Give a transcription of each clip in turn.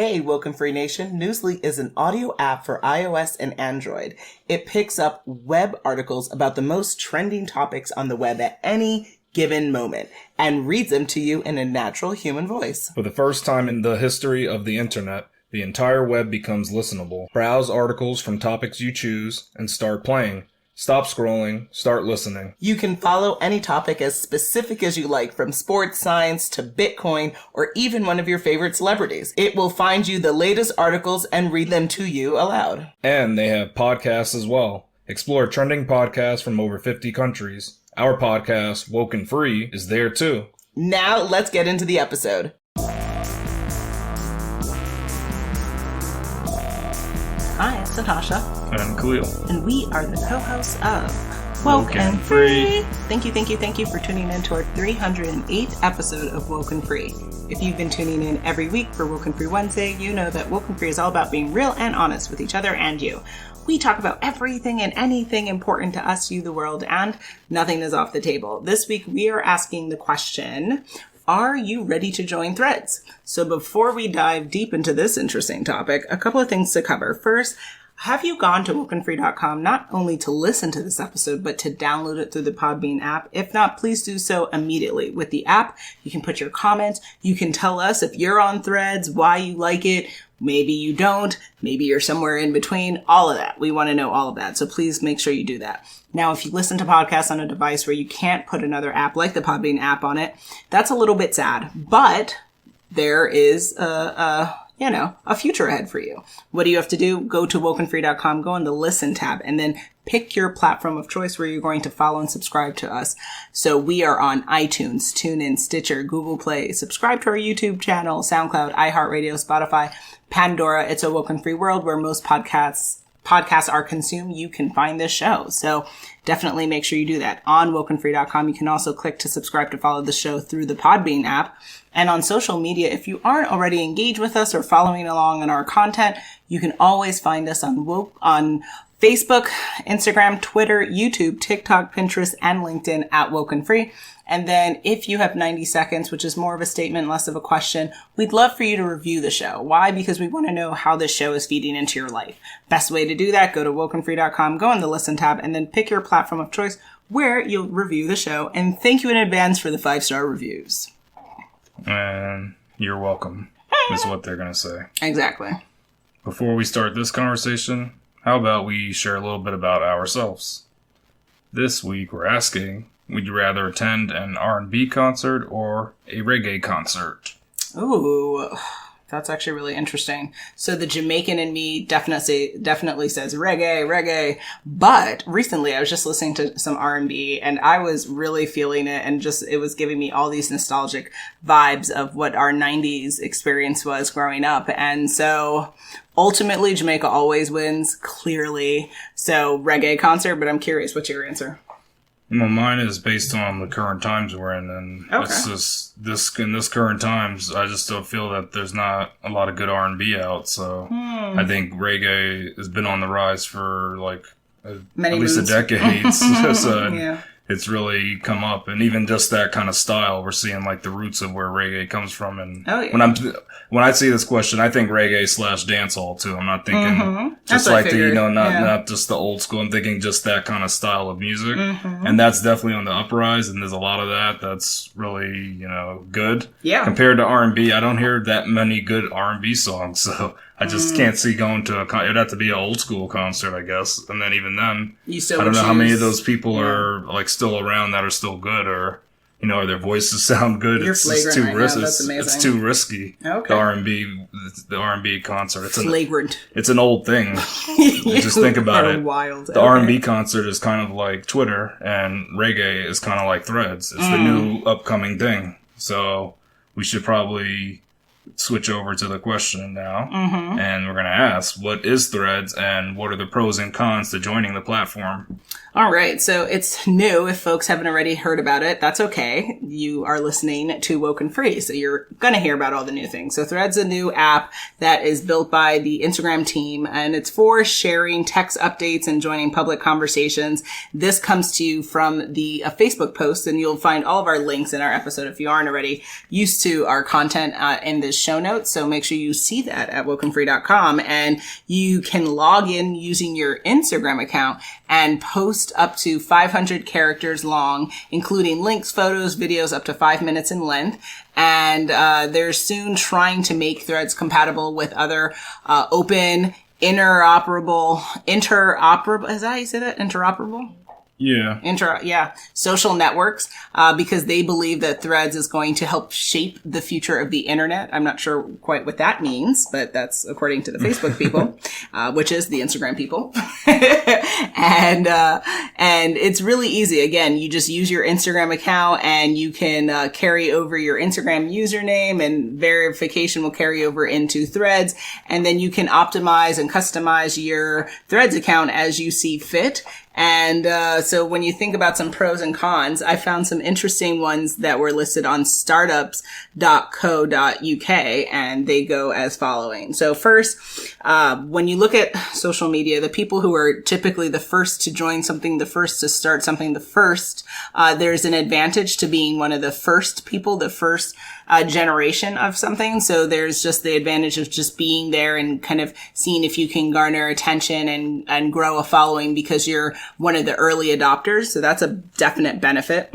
Hey, WokeNFree Nation, Newsly is an audio app for iOS and Android. It picks up web articles about the most trending topics on the web at any given moment and reads them to you in a natural human voice. For the first time in the history of the internet, the entire web becomes listenable. Browse articles from topics you choose and start playing. Stop scrolling, start listening. You can follow any topic as specific as you like, from sports, science to Bitcoin, or even one of your favorite celebrities. It will find you the latest articles and read them to you aloud. And they have podcasts as well. Explore trending podcasts from over 50 countries. Our podcast, WokeNFree, is there too. Now let's get into the episode. Hi, it's Natasha. And I'm Khalil. And we are the co-hosts of WokeNFree. Thank you for tuning in to our 308th episode of WokeNFree. If you've been tuning in every week for WokeNFree Wednesday, you know that WokeNFree is all about being real and honest with each other and you. We talk about everything and anything important to us, you, the world, and nothing is off the table. This week, we are asking the question, are you ready to join Threads? So before we dive deep into this interesting topic, a couple of things to cover. First, have you gone to WokeNFree.com not only to listen to this episode, but to download it through the Podbean app? If not, please do so immediately. With the app, you can put your comments. You can tell us if you're on Threads, why you like it. Maybe you don't. Maybe you're somewhere in between. All of that. We want to know all of that. So please make sure you do that. Now, if you listen to podcasts on a device where you can't put another app like the Podbean app on it, that's a little bit sad. But there is a future ahead for you. What do you have to do? Go to WokeNFree.com, go on the Listen tab, and then pick your platform of choice where you're going to follow and subscribe to us. So we are on iTunes, TuneIn, Stitcher, Google Play. Subscribe to our YouTube channel, SoundCloud, iHeartRadio, Spotify, Pandora. It's a WokeNFree world where most podcasts are consumed. You can find this show. So definitely make sure you do that. On WokeNFree.com, you can also click to subscribe to follow the show through the Podbean app. And on social media, if you aren't already engaged with us or following along on our content, you can always find us on Facebook, Instagram, Twitter, YouTube, TikTok, Pinterest, and LinkedIn at WokeNFree. And then if you have 90 seconds, which is more of a statement, less of a question, we'd love for you to review the show. Why? Because we want to know how this show is feeding into your life. Best way to do that, go to WokeNFree.com, go on the Listen tab, and then pick your platform of choice where you'll review the show. And thank you in advance for the 5-star reviews. And you're welcome, is what they're going to say. Exactly. Before we start this conversation, how about we share a little bit about ourselves? This week we're asking, would you rather attend an R&B concert or a reggae concert? Ooh, that's actually really interesting. So the Jamaican in me definitely says reggae. But recently I was just listening to some R&B and I was really feeling it, and just it was giving me all these nostalgic vibes of what our 90s experience was growing up. And so ultimately Jamaica always wins, clearly. So reggae concert, but I'm curious, what's your answer? Well, mine is based on the current times we're in, and it's just in this current times, I just don't feel that there's not a lot of good R&B out. So I think reggae has been on the rise for at least a decade. So it's really come up, and even just that kind of style, we're seeing the roots of where reggae comes from. And when I see this question, I think reggae / dancehall too. I'm not thinking just not just the old school. I'm thinking just that kind of style of music, and that's definitely on the uprise. And there's a lot of that that's really good. Yeah. Compared to R&B, I don't hear that many good R&B songs, so I just can't see going to it'd have to be an old school concert, I guess. And then even then, I don't know how many of those people are still around that are still good, or or their voices sound good. You're flagrant too risky. That's amazing. It's too risky. Okay. The R&B concert. It's flagrant. It's an old thing. Just think about it. Wild. The R&B concert is kind of like Twitter, and reggae is kind of like Threads. It's the new upcoming thing. So we should probably switch over to the question now, and we're going to ask, what is Threads and what are the pros and cons to joining the platform? All right. So it's new. If folks haven't already heard about it, that's okay. You are listening to WokeNFree, so you're going to hear about all the new things. So Threads is a new app that is built by the Instagram team, and it's for sharing text updates and joining public conversations. This comes to you from the Facebook post, and you'll find all of our links in our episode if you aren't already used to our content in this show notes. So make sure you see that at WokeNFree.com, and you can log in using your Instagram account and post up to 500 characters long, including links, photos, videos up to 5 minutes in length. And they're soon trying to make Threads compatible with other open, interoperable, is that how you say that? Interoperable? Yeah. Social networks, because they believe that Threads is going to help shape the future of the internet. I'm not sure quite what that means, but that's according to the Facebook people, which is the Instagram people. And it's really easy. Again, you just use your Instagram account and you can carry over your Instagram username, and verification will carry over into Threads. And then you can optimize and customize your Threads account as you see fit. And so when you think about some pros and cons, I found some interesting ones that were listed on startups.co.uk, and they go as following. So first, when you look at social media, the people who are typically the first to join something, the first to start something, there's an advantage to being one of the first people, the first generation of something. So there's just the advantage of just being there and kind of seeing if you can garner attention and grow a following because you're one of the early adopters. So that's a definite benefit.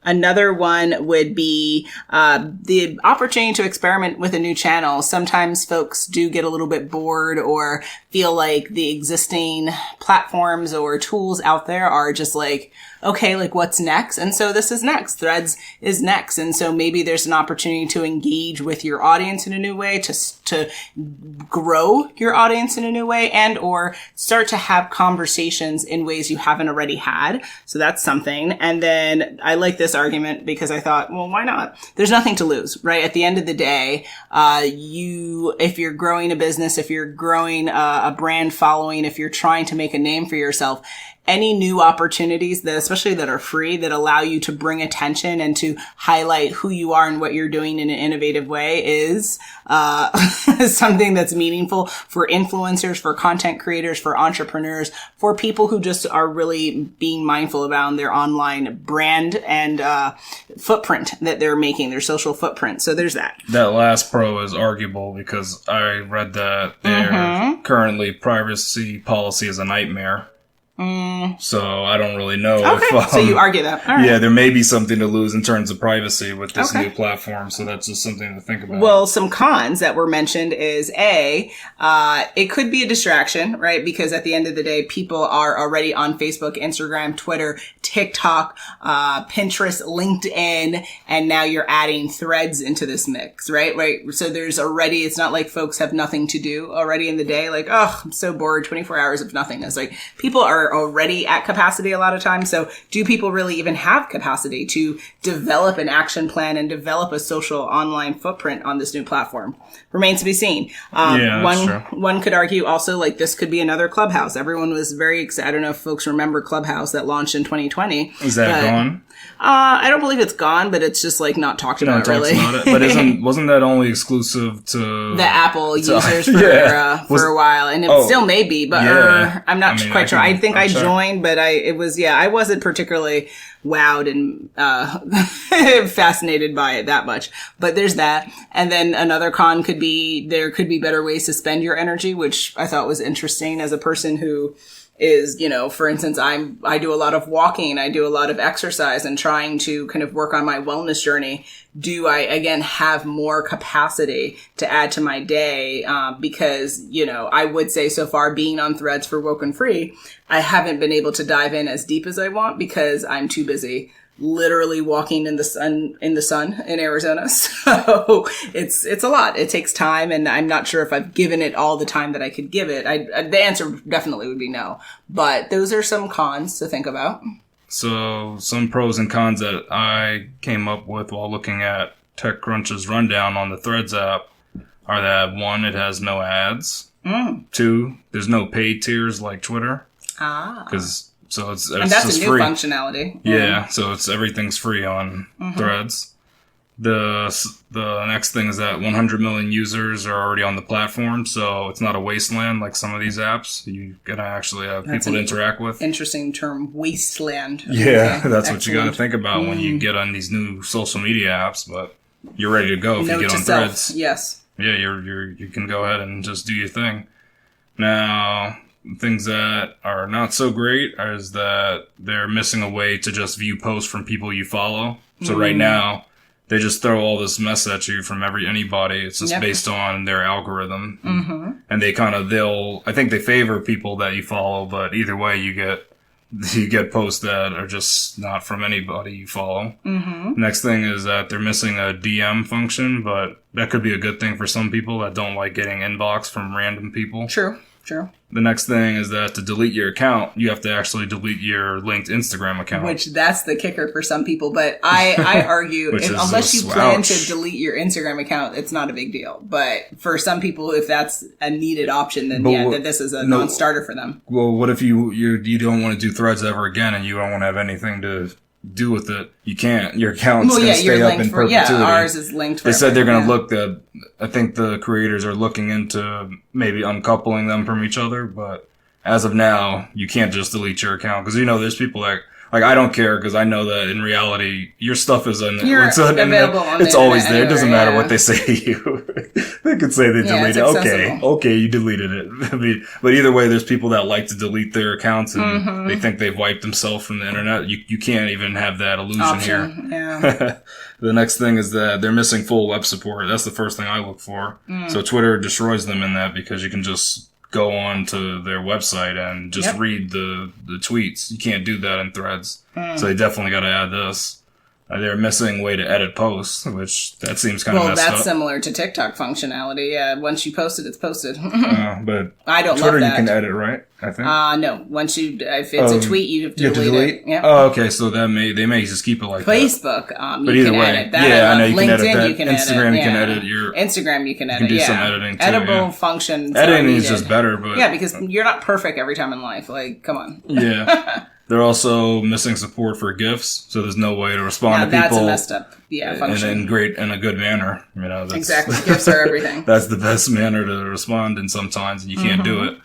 Another one would be the opportunity to experiment with a new channel. Sometimes folks do get a little bit bored or feel like the existing platforms or tools out there are just like, okay, like what's next? And so this is next. Threads is next. And so maybe there's an opportunity to engage with your audience in a new way, to grow your audience in a new way, and or start to have conversations in ways you haven't already had. So that's something. And then I like this argument because I thought, well, why not? There's nothing to lose, right? At the end of the day, if you're growing a business, if you're growing a brand following, if you're trying to make a name for yourself, any new opportunities that, especially that are free, that allow you to bring attention and to highlight who you are and what you're doing in an innovative way is something that's meaningful for influencers, for content creators, for entrepreneurs, for people who just are really being mindful about their online brand and footprint that they're making, their social footprint. So there's that. That last pro is arguable because I read that their currently privacy policy is a nightmare. So I don't really know if, so you argue that. All right. Yeah, there may be something to lose in terms of privacy with this new platform. So that's just something to think about. Well, some cons that were mentioned is it could be a distraction, right? Because at the end of the day, people are already on Facebook, Instagram, Twitter, TikTok, Pinterest, LinkedIn, and now you're adding Threads into this mix, right? Right. So it's not like folks have nothing to do already in the day. Like, oh, I'm so bored, 24 hours of nothingness. Like, people are already at capacity a lot of times. So do people really even have capacity to develop an action plan and develop a social online footprint on this new platform? Remains to be seen. One could argue also like this could be another Clubhouse. Everyone was very excited. I don't know if folks remember Clubhouse that launched in 2020. Is that gone? I don't believe it's gone, but it's just like not talked about really. But wasn't that only exclusive to the Apple users for a while, and it still may be, but I'm not quite sure. I think I joined, but I wasn't particularly wowed and fascinated by it that much. But there's that. And then another con could be there could be better ways to spend your energy, which I thought was interesting as a person who is, for instance, I do a lot of walking, I do a lot of exercise and trying to kind of work on my wellness journey. Do I, again, have more capacity to add to my day? Because, I would say so far being on Threads for WokeNFree, I haven't been able to dive in as deep as I want because I'm too busy literally walking in the sun in Arizona. So it's a lot. It takes time, and I'm not sure if I've given it all the time that I could give it. The answer definitely would be no, but those are some cons to think about. So some pros and cons that I came up with while looking at TechCrunch's rundown on the Threads app are that 1, it has no ads. 2, there's no paid tiers like Twitter. So it's and that's just a new free functionality. Yeah, so everything's free on Threads. The next thing is that 100 million users are already on the platform, so it's not a wasteland like some of these apps. You're gonna actually have people to interact with. Interesting term, wasteland. Yeah, that's what you got to think about when you get on these new social media apps. But you're ready to go if you get on Threads. Yes. yeah, you can go ahead and just do your thing. Now, things that are not so great is that they're missing a way to just view posts from people you follow. So right now, they just throw all this mess at you from anybody. It's just based on their algorithm. And they I think they favor people that you follow, but either way you get posts that are just not from anybody you follow. Next thing is that they're missing a DM function, but that could be a good thing for some people that don't like getting inbox from random people. True. The next thing is that to delete your account, you have to actually delete your linked Instagram account. Which, that's the kicker for some people. But I argue, unless you plan to delete your Instagram account, it's not a big deal. But for some people, if that's a needed option, then then this is a non-starter for them. Well, what if you don't want to do Threads ever again and you don't want to have anything to do with it? You can't. Your account's going to stay up in perpetuity. Yeah, ours is linked forever. They said they're going to look at, I think the creators are looking into maybe uncoupling them from each other, but as of now, you can't just delete your account. Because, there's people that, I don't care because I know that in reality, your stuff is available on it's always there. Anywhere, it doesn't matter what they say to you. They could say they deleted it. Okay, you deleted it. But either way, there's people that like to delete their accounts and they think they've wiped themselves from the internet. You can't even have that illusion here. Yeah. The next thing is that they're missing full web support. That's the first thing I look for. So Twitter destroys them in that because you can just go on to their website and just read the tweets. You can't do that in Threads. So they definitely got to add this. They're missing a way to edit posts, which that seems kind of messed up. Well, that's similar to TikTok functionality. Yeah, once you post it, it's posted. But I don't Twitter, love that. You can edit, right? I think. No. Once if it's a tweet, you have to delete it. Yeah. Oh, okay. So they may just keep it like Facebook, that. But either way, I know you can edit that. You can Instagram, edit, you can edit your. Instagram, you can edit. You can do some editing too. Editable functions. Editing is just better, but because you're not perfect every time in life. Come on. Yeah. They're also missing support for GIFs, so there's no way to respond to people. That's a messed up, function. In a good manner. That's, exactly. GIFs are everything. That's the best manner to respond in sometimes, and you can't do it.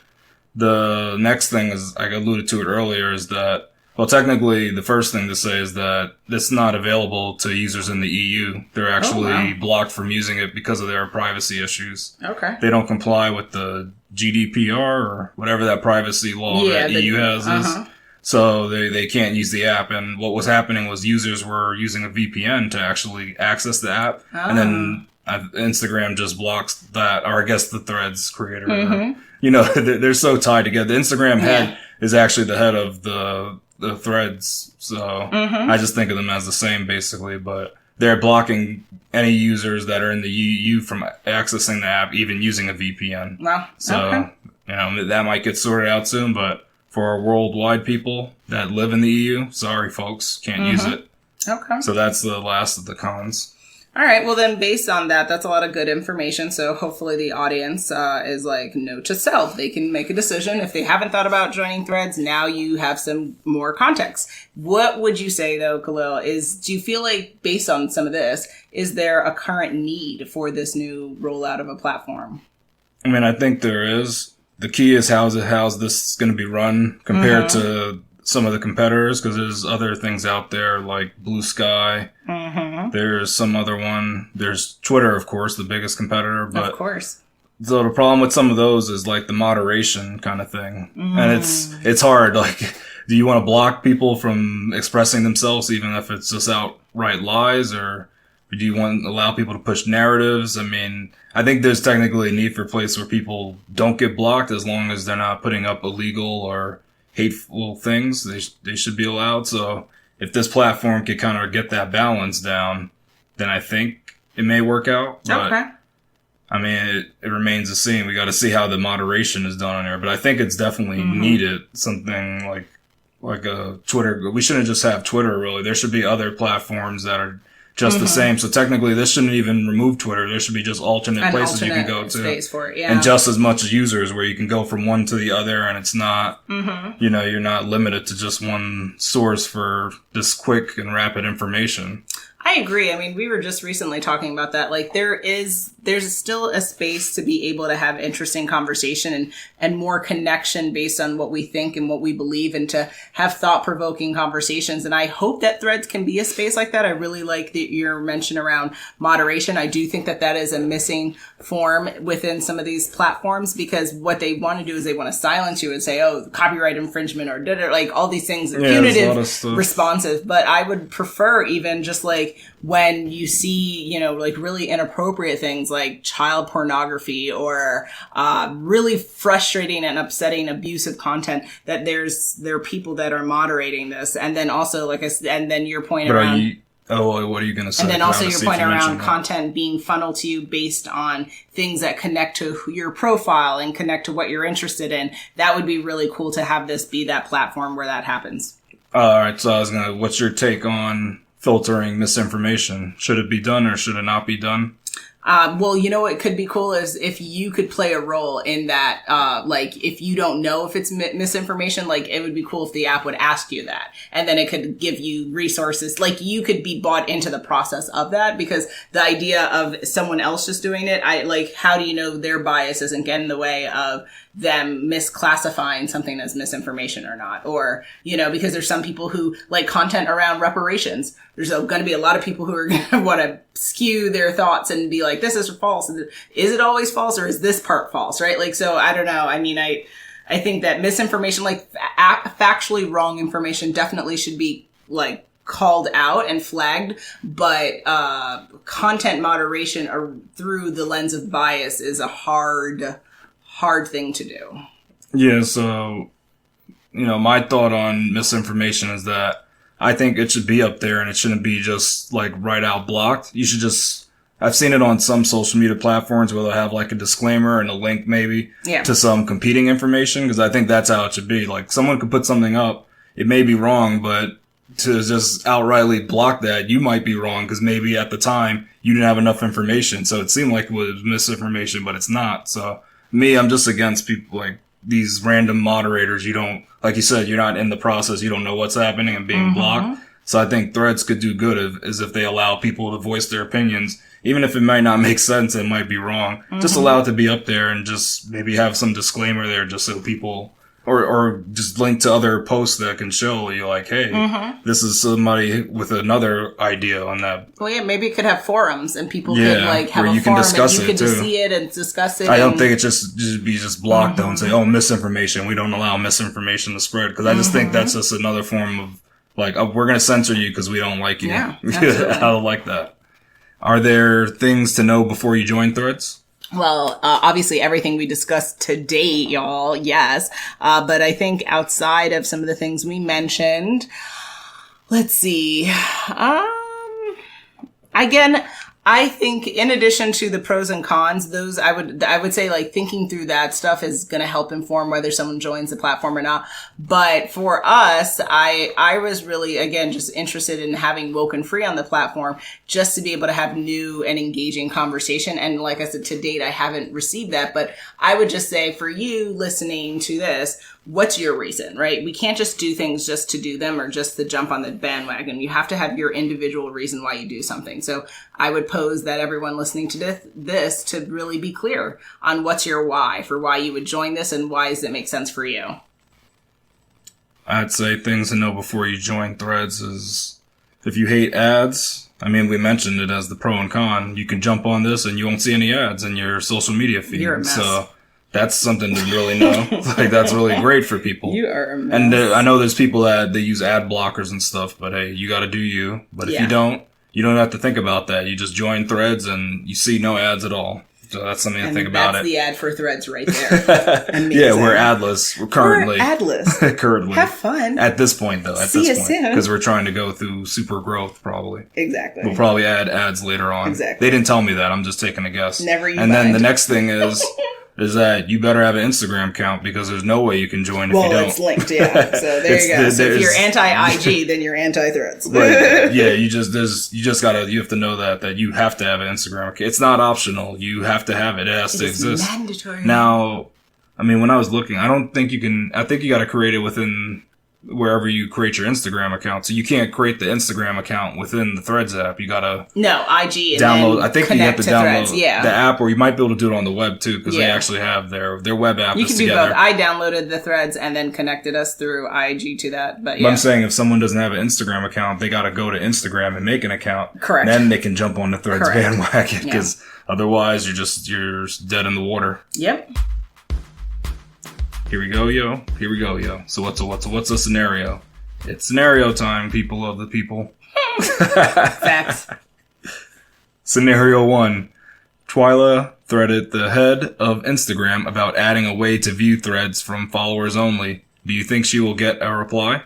The next thing is, I alluded to it earlier, is that, well, technically, the first thing to say is that it's not available to users in the EU. They're actually blocked from using it because of their privacy issues. Okay. They don't comply with the GDPR or whatever that privacy law that EU has is. So they can't use the app. And what was happening was users were using a VPN to actually access the app. And then Instagram just blocks that, or I guess the Threads creator. They're so tied together. The Instagram head is actually the head of the Threads. So I just think of them as the same basically, but they're blocking any users that are in the EU from accessing the app, even using a VPN. Wow. So, that might get sorted out soon, but for our worldwide people that live in the EU, sorry folks, can't use it. Okay. So that's the last of the cons. All right. Well, then based on that, that's a lot of good information. So hopefully the audience is note to self. They can make a decision. If they haven't thought about joining Threads, now you have some more context. What would you say, though, Khalil, do you feel like, based on some of this, is there a current need for this new rollout of a platform? I think there is. The key is how's this going to be run compared to some of the competitors, because there's other things out there like Blue Sky. There's some other one. There's Twitter, of course, the biggest competitor. But of course. So the problem with some of those is the moderation kind of thing. And it's hard. Do you want to block people from expressing themselves even if it's just outright lies, or do you want to allow people to push narratives? I think there's technically a need for a place where people don't get blocked as long as they're not putting up illegal or hateful things. They should be allowed. So if this platform could kind of get that balance down, then I think it may work out. But, it remains to see. We got to see how the moderation is done on there. But I think it's definitely needed. Something like a Twitter. We shouldn't just have Twitter, really. There should be other platforms that are just the same. So technically, this shouldn't even remove Twitter. There should be just alternate places you can go to. Space for it, and just as much as users where you can go from one to the other, and it's not, you're not limited to just one source for this quick and rapid information. I agree. I mean, we were just recently talking about that. Like, there's still a space to be able to have interesting conversation and more connection based on what we think and what we believe, and to have thought-provoking conversations. And I hope that Threads can be a space like that. I really like your mention around moderation. I do think that is a missing form within some of these platforms, because what they want to do is they want to silence you and say, oh, copyright infringement or like all these things are punitive, responsive. But I would prefer even just like when you see, you know, like really inappropriate things like child pornography or really frustrating and upsetting abusive content, that there are people that are moderating this. And then also, like I said, and then your point around... what are you going to say? And then also your point around content being funneled to you based on things that connect to your profile and connect to what you're interested in. That would be really cool to have this be that platform where that happens. All right. So what's your take on filtering misinformation? Should it be done or should it not be done? Well, you know what could be cool is if you could play a role in that, like if you don't know if it's misinformation, like it would be cool if the app would ask you that, and then it could give you resources. Like you could be bought into the process of that, because the idea of someone else just doing it, how do you know their bias isn't getting in the way of them misclassifying something as misinformation or not? Or, you know, because there's some people who like content around reparations. There's going to be a lot of people who are going to want to skew their thoughts and be like, this is false. Is it always false, or is this part false? Right? Like, so I don't know. I mean, I think that misinformation, like factually wrong information, definitely should be like called out and flagged, but content moderation through the lens of bias is a hard thing to do. Yeah, so, you know, my thought on misinformation is that I think it should be up there and it shouldn't be just like right out blocked. You should I've seen it on some social media platforms where they'll have like a disclaimer and a link maybe to some competing information, because I think that's how it should be. Like someone could put something up, it may be wrong, but to just outrightly block that, you might be wrong because maybe at the time you didn't have enough information. So it seemed like it was misinformation, but it's not. So I'm just against people like these random moderators. You don't, like you said, you're not in the process. You don't know what's happening and being blocked. So I think Threads could do good if they allow people to voice their opinions, even if it might not make sense, it might be wrong. Just allow it to be up there and just maybe have some disclaimer there just so people, or just link to other posts that can show you like, hey, this is somebody with another idea on that. Well, yeah, maybe it could have forums and people could like have a forum and you could just see it and discuss it. I don't think it just be blocked though and say, oh, misinformation. We don't allow misinformation to spread, because I just think that's just another form of like, oh, we're going to censor you because we don't like you. Yeah, I don't like that. Are there things to know before you join Threads? Well, obviously everything we discussed to date, y'all, yes. But I think outside of some of the things we mentioned, let's see. Again, I think in addition to the pros and cons, those I would say like thinking through that stuff is going to help inform whether someone joins the platform or not. But for us, I was really, again, just interested in having WokeNFree on the platform just to be able to have new and engaging conversation. And like I said, to date, I haven't received that. But I would just say for you listening to this, what's your reason, right? We can't just do things just to do them or just to jump on the bandwagon. You have to have your individual reason why you do something. So I would pose that everyone listening to this to really be clear on what's your why for why you would join this and why does it make sense for you. I'd say things to know before you join Threads is if you hate ads, I mean, we mentioned it as the pro and con. You can jump on this and you won't see any ads in your social media feed. You're a mess. So that's something to really know. Like, that's really great for people. You are a mess. And I know there's people that they use ad blockers and stuff, but hey, you got to do you. But if you don't have to think about that. You just join Threads and you see no ads at all. So that's something to think about. That's the ad for Threads right there. Yeah, we're adless. We're currently. We're adless. Currently. Have fun. At this point, though. See you soon. Because we're trying to go through super growth, probably. Exactly. We'll probably add ads later on. Exactly. They didn't tell me that. I'm just taking a guess. Never you And then mind. the next thing is that you better have an Instagram account because there's no way you can join if you don't. Well, it's linked, yeah. So there you go. So if you're anti-IG, then you're anti-Threads. Right. Yeah, you have to know that you have to have an Instagram account. It's not optional. You have to have it. It has to exist. It's mandatory. Now, I mean, when I was looking, I think you got to create it within wherever you create your Instagram account. So you can't create the Instagram account within the Threads app. You gotta IG and download. I think you have to download Threads, yeah. the app, or you might be able to do it on the web too, because they actually have their web app. You is can do together. both. I downloaded the Threads and then connected us through IG to that. But I'm saying if someone doesn't have an Instagram account, they gotta go to Instagram and make an account. Correct. Then they can jump on the Threads bandwagon, because otherwise you're dead in the water. Yep. Here we go, yo. Here we go, yo. So what's a scenario? It's scenario time, people of the people. Facts. Scenario 1. Twyla threaded the head of Instagram about adding a way to view threads from followers only. Do you think she will get a reply?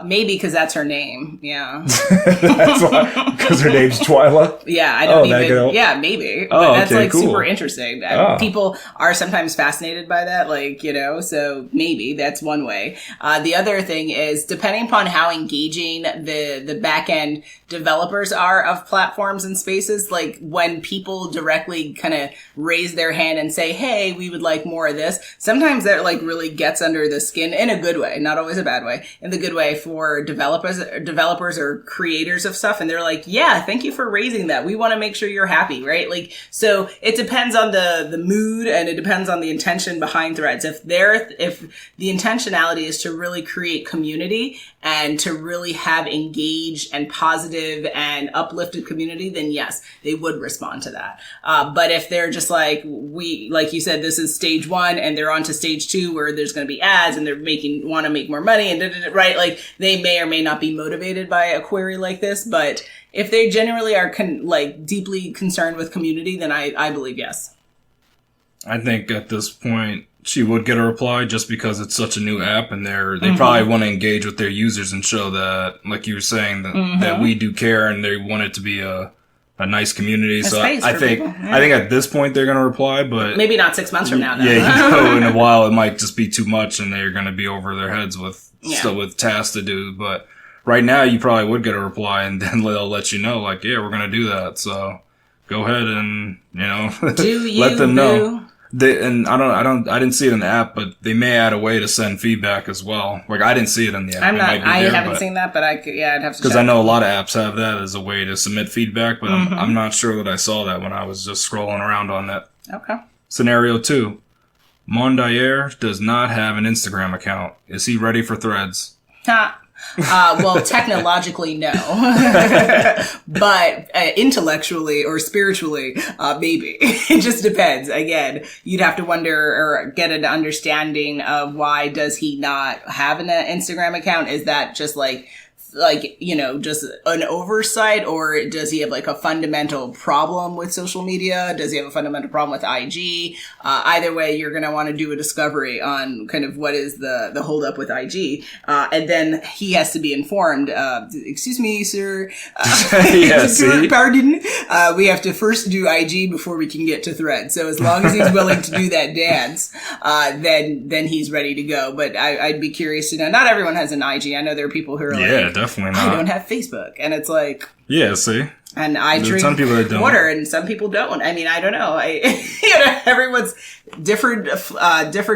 Maybe because that's her name. Yeah. That's why, because her name's Twyla? Yeah, I don't even. Yeah, maybe. But that's okay, cool. super interesting. People are sometimes fascinated by that, so maybe that's one way. The other thing is, depending upon how engaging the back end developers are of platforms and spaces, like when people directly kind of raise their hand and say, hey, we would like more of this, sometimes that really gets under the skin in a good way, not always a bad way, in the good way for developers or creators of stuff. And they're like, yeah, thank you for raising that. We want to make sure you're happy, right? So it depends on the mood, and it depends on the intention behind threads. If the intentionality is to really create community and to really have engaged and positive and uplifted community, then yes, they would respond to that. But if they're just like you said, this is stage 1 and they're on to stage 2 where there's going to be ads and they're want to make more money and right? They may or may not be motivated by a query like this, but if they generally are deeply concerned with community, then I believe yes. I think at this point she would get a reply, just because it's such a new app, and they probably want to engage with their users and show that, like you were saying, that we do care, and they want it to be a nice community. So I think at this point they're going to reply, but maybe not 6 months from now. Though. Yeah, in a while it might just be too much, and they're going to be over their heads with tasks to do. But right now you probably would get a reply, and then they'll let you know, we're going to do that. So go ahead and let them know. I didn't see it in the app, but they may add a way to send feedback as well. I didn't see it in the app. I haven't seen that, but I'd have to. Because I know a lot of apps have that as a way to submit feedback, but I'm not sure that I saw that when I was just scrolling around on that. Okay. Scenario 2. Mondayer does not have an Instagram account. Is he ready for threads? Well, technologically, no. But intellectually or spiritually, maybe. It just depends. Again, you'd have to wonder or get an understanding of why does he not have an Instagram account? Is that just just an oversight, or does he have a fundamental problem with social media? Does he have a fundamental problem with IG? Either way, you're going to want to do a discovery on kind of what is the holdup with IG. And then he has to be informed, excuse me, sir. Pardon. We have to first do IG before we can get to Threads. So as long as he's willing to do that dance, then he's ready to go. But I'd be curious to know, not everyone has an IG. I know there are people who are definitely not. I don't have Facebook, and it's see. And I drink water, and some people don't. I mean, I don't know. Everyone's different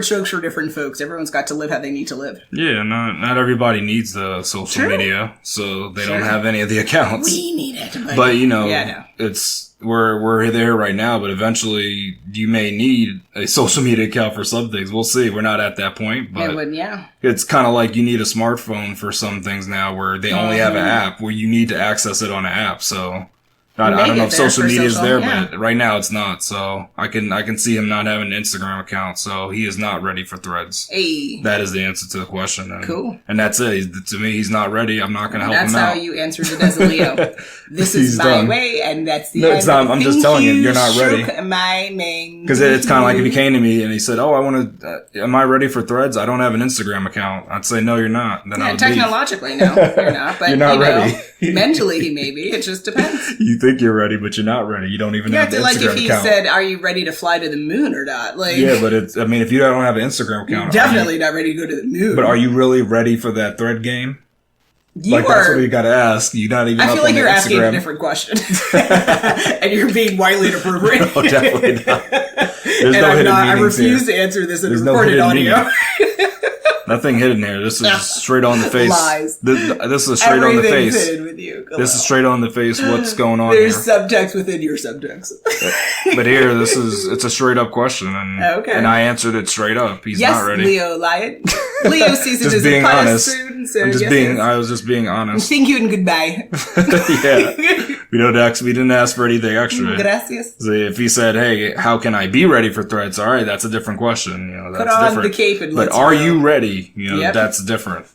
strokes for different folks. Everyone's got to live how they need to live. Yeah, not everybody needs the social media, so they don't have any of the accounts. We need it, but it's we're there right now. But eventually, you may need a social media account for some things. We'll see. We're not at that point, but it's kind of like you need a smartphone for some things now, where they only have an app where you need to access it on an app. So I don't know if social media is there, but right now it's not. So I can see him not having an Instagram account. So he is not ready for Threads. Hey. That is the answer to the question. And, cool. And that's it. To me, he's not ready. I'm not going to help him out. That's how you answered it as a Leo. This is my way, and that's the end. It's not. I'm just telling you, you're not ready. Because it's kind of like if he came to me and he said, "Oh, I want to. Am I ready for Threads? I don't have an Instagram account." I'd say, "No, you're not." Then technologically, no, you're not. But you're not ready. Mentally, he may be. It just depends. You think you're ready, but you're not ready. You don't even have the Instagram account. Like if he said, "Are you ready to fly to the moon or not?" Yeah, but if you don't have an Instagram account, you're definitely not ready to go to the moon. But are you really ready for that Thread game? That's what you got to ask. You're not even. I feel like you're asking a different question, and you're being wildly inappropriate. No, definitely not. There's no hidden meaning. I refuse to answer this in recorded audio. Nothing hidden here. This is straight on the face. Lies. This is straight on the face. Hidden with you. This is straight on the face. What's going on There's here? subtext within your subtext. But here, it's a straight up question, and I answered it straight up. He's not ready. Leo, lie it. Leo season is being honest. Soon, so I was just being honest. Thank you and goodbye. Yeah. We didn't ask for anything extra. Gracias. So if he said, "Hey, how can I be ready for Threads?" All right, that's a different question. That's Put on different. the cape and but let's are go. you ready? That's different.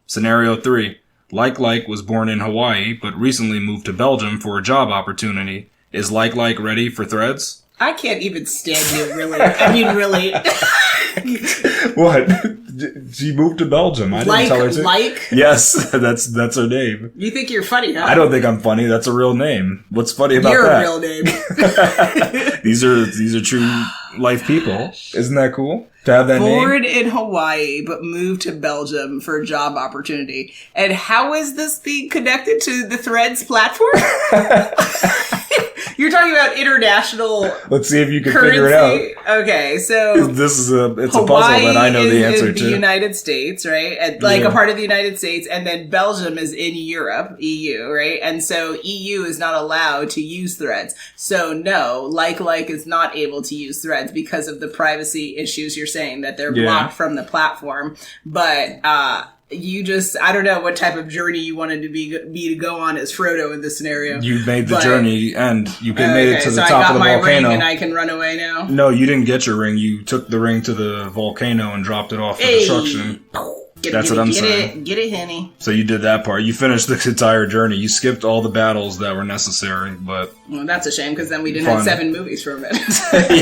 Scenario 3. Like was born in Hawaii, but recently moved to Belgium for a job opportunity. Is Like ready for Threads? I can't even stand you, really. I mean, really. What? She moved to Belgium. I didn't tell her to. Yes, that's her name. You think you're funny, huh? I don't think I'm funny. That's a real name. What's funny about You're that? You're a real name. These are true life people. Isn't that cool to have that Born name? in Hawaii, but moved to Belgium for a job opportunity. And how is this being connected to the Threads platform? You're talking about international. Let's see if you can currency. figure it out. Okay, so this is it's Hawaii a puzzle that I know the answer is to. the United States, right? And, a part of the United States, and then Belgium is in Europe, EU, right? And so EU is not allowed to use Threads. So no, Like is not able to use Threads because of the privacy issues. You're saying that they're blocked from the platform, but I don't know what type of journey you wanted to be to go on as Frodo in this scenario. You made the journey, and you made it to the so top of the volcano. I got my ring and I can run away now? No, you didn't get your ring. You took the ring to the volcano and dropped it off for destruction. That's what I'm saying. Get it, Henny. So you did that part. You finished the entire journey. You skipped all the battles that were necessary, but... Well, that's a shame, because then we didn't have 7 movies from it.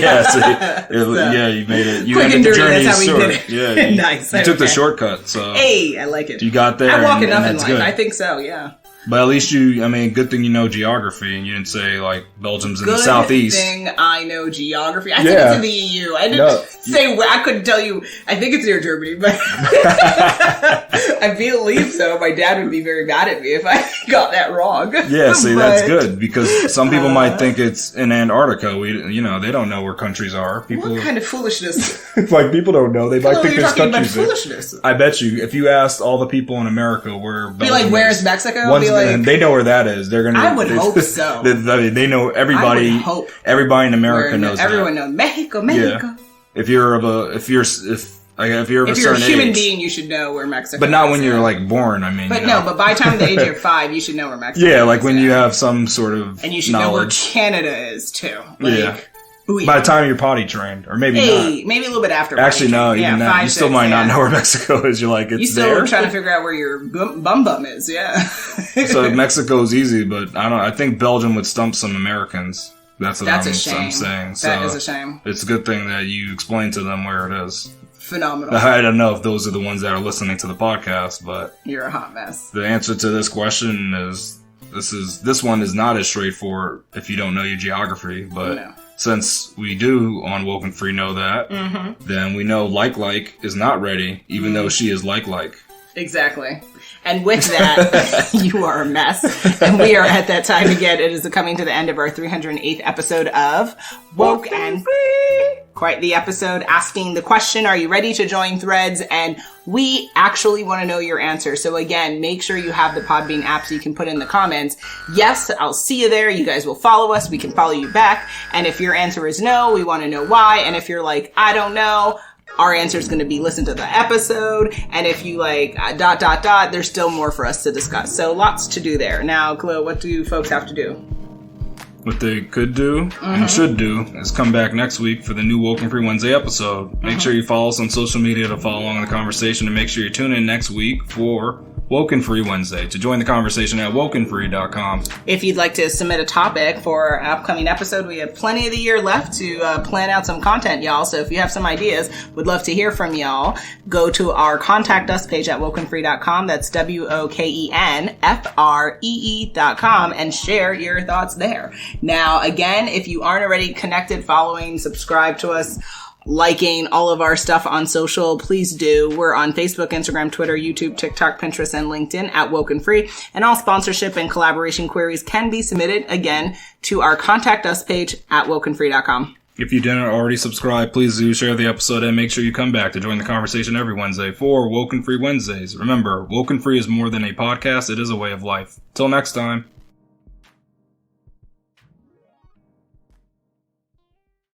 Yeah, you made it. You quick and dirty, journey that's how we short. did it. Yeah, you, nice. You took the shortcut, so... Hey, I like it. You got there, I walk enough and in that's life. good. I think so, yeah. But at least good thing you know geography, and you didn't say, Belgium's in the southeast. Good thing I know geography. I think it's in the EU. I didn't say where. I couldn't tell you. I think it's near Germany, but I believe so. My dad would be very mad at me if I got that wrong. Yeah, see, that's good, because some people might think it's in Antarctica. They don't know where countries are. What kind of foolishness? People don't know. They might think there's countries there. Foolishness. I bet you, if you asked all the people in America where Belgium where's Mexico? They know where that is. They're gonna. I would hope so. They know everybody. I would hope. Everybody in America knows. Everyone knows Mexico. Yeah. If you're a human being, you should know where Mexico is. But not when you're born. I mean, but by the time the age of 5, you should know where Mexico is. Yeah, when you have some sort of and you should knowledge. know where Canada is too. By the time you're potty trained, or maybe not. Maybe a little bit after. Actually, no. Even that, you still might not know where Mexico is. You're it's there. You still trying to figure out where your bum is. Yeah. So Mexico's easy, but I think Belgium would stump some Americans. That's I'm saying. That is a shame. It's a good thing that you explain to them where it is. Phenomenal. I don't know if those are the ones that are listening to the podcast, but you're a hot mess. The answer to this question is this one is not as straightforward if you don't know your geography, but. No. Since we do on WokeNFree know that, then we know Like is not ready, even though she is like. Exactly. And with that, you are a mess. And we are at that time again. It is coming to the end of our 308th episode of WokeNFree. Quite the episode asking the question, are you ready to join Threads? And we actually want to know your answer. So again, make sure you have the Podbean app so you can put in the comments. Yes, I'll see you there. You guys will follow us. We can follow you back. And if your answer is no, we want to know why. And if you're I don't know, our answer is going to be listen to the episode. And if you there's still more for us to discuss. So lots to do there. Now, Chloe, what do folks have to do? What they could do and should do is come back next week for the new WokeNFree Wednesday episode. Make sure you follow us on social media to follow along in the conversation, and make sure you tune in next week for WokeNFree Wednesday. To join the conversation at WokeNFree.com. If you'd like to submit a topic for an upcoming episode, we have plenty of the year left to plan out some content, y'all. So if you have some ideas, we'd love to hear from y'all. Go to our Contact Us page at WokeNFree.com. That's WokeNFree.com, and share your thoughts there. Now, again, if you aren't already connected, following, subscribe to us, liking all of our stuff on social, please do. We're on Facebook, Instagram, Twitter, YouTube, TikTok, Pinterest, and LinkedIn at WokeNFree. And all sponsorship and collaboration queries can be submitted, again, to our Contact Us page at WokeNFree.com. If you didn't already subscribe, please do share the episode and make sure you come back to join the conversation every Wednesday for Woke and Free Wednesdays. Remember, Woke and Free is more than a podcast, it is a way of life. Till next time.